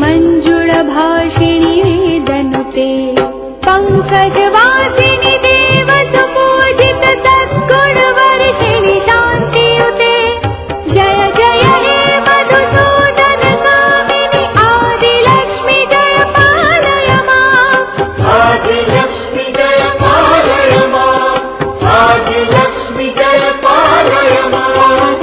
मंजुळभाषिणि वेदनुते पंकजवासिनि देवसुपूजित सद्गुणवर्षिणि शान्तियुते जय जय हे मधुसूदन स्वामिनि आदिलक्ष्मि जय पालय माम् आदिलक्ष्मि जय पालय माम् आदिलक्ष्मि जय पालय माम्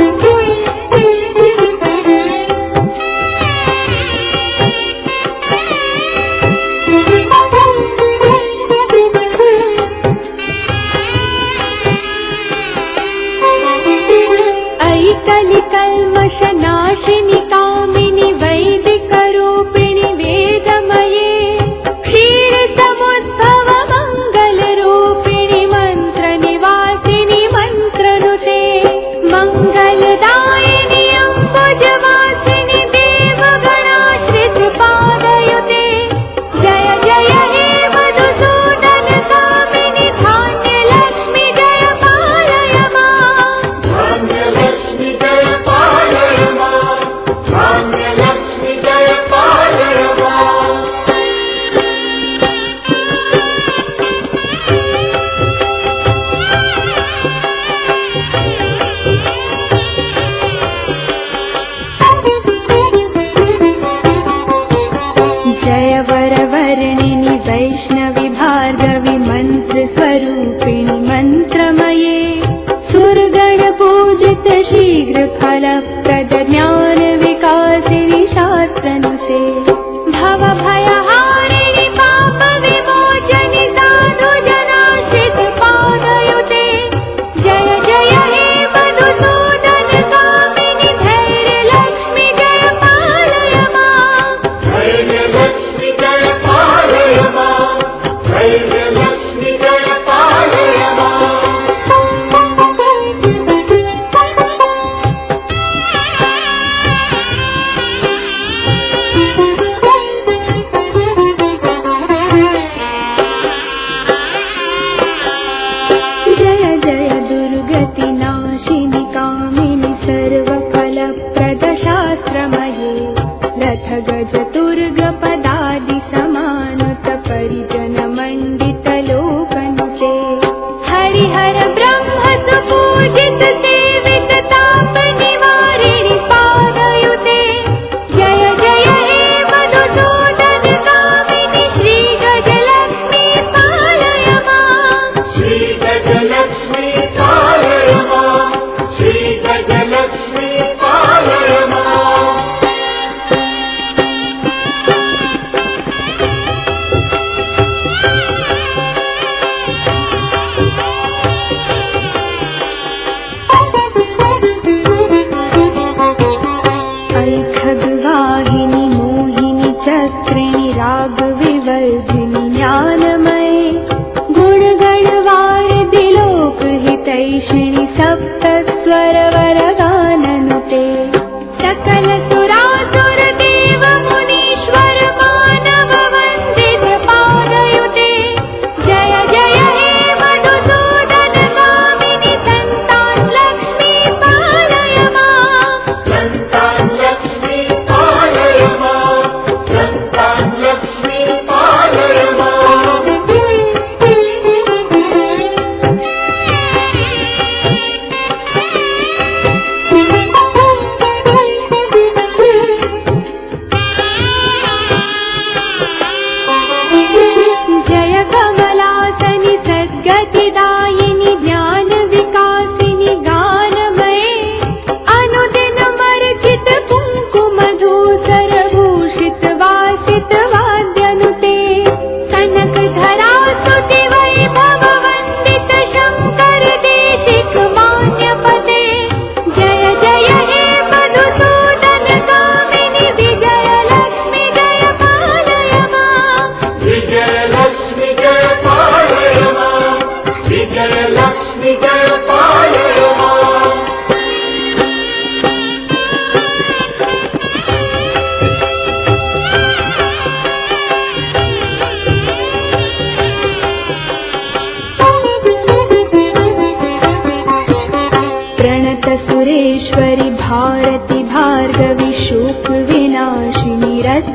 कलिकल्मषनाशिनि कामिनि वैदिकरूपिणि वेदमये क्षीरसमुद्भव मङ्गलरूपिणि मन्त्रनिवासिनि मन्त्रनुते मङ्गलदायिनि अम्बुजवासिनि देवगणाश्रितपादयुते जय जय हे मधुसूदन स्वामिनि धान्यलक्ष्मि जय पालय माम् धान्यलक्ष्मि जय पालय माम् धान्यलक्ष्मि जय पालय माम् जय वरवर्णिनि वैष्णवि भार्गवि मन्त्रस्वरूपिणि मन्त्रमये सुरगणपूजित शीघ्रफलप्रद ज्ञानविकासिनि शास्त्रनुते भवभयहारिणि पापविमोचनि साधुजनाश्रितपादयुते जय जय हे मधुसूदन स्वामिनि धैर्यलक्ष्मि जय पालय माम् धैर्यलक्ष्मि जय पालय माम् धैर्यलक्ष्मि जय पालय माम् जय जय दुर्गतिनाशिनि कामिनि सर्वफलप्रद शास्त्रमये रथ गज तुर्ग पदादि समानुत परिजन मण्डित लोकनुते हरिहर ब्रह्म सुपूजित सेवित ताप निवारिणि पादयुते जय जय हे मधुसूदन स्वामिनि श्री गजलक्ष्मी पालय माम् श्री गजलक्ष्मी पालय माम् श्री गजलक्ष्मी पालय माम्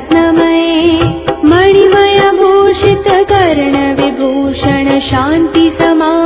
रत्नमये मणिमय भूषित कर्ण विभूषण शान्ति समा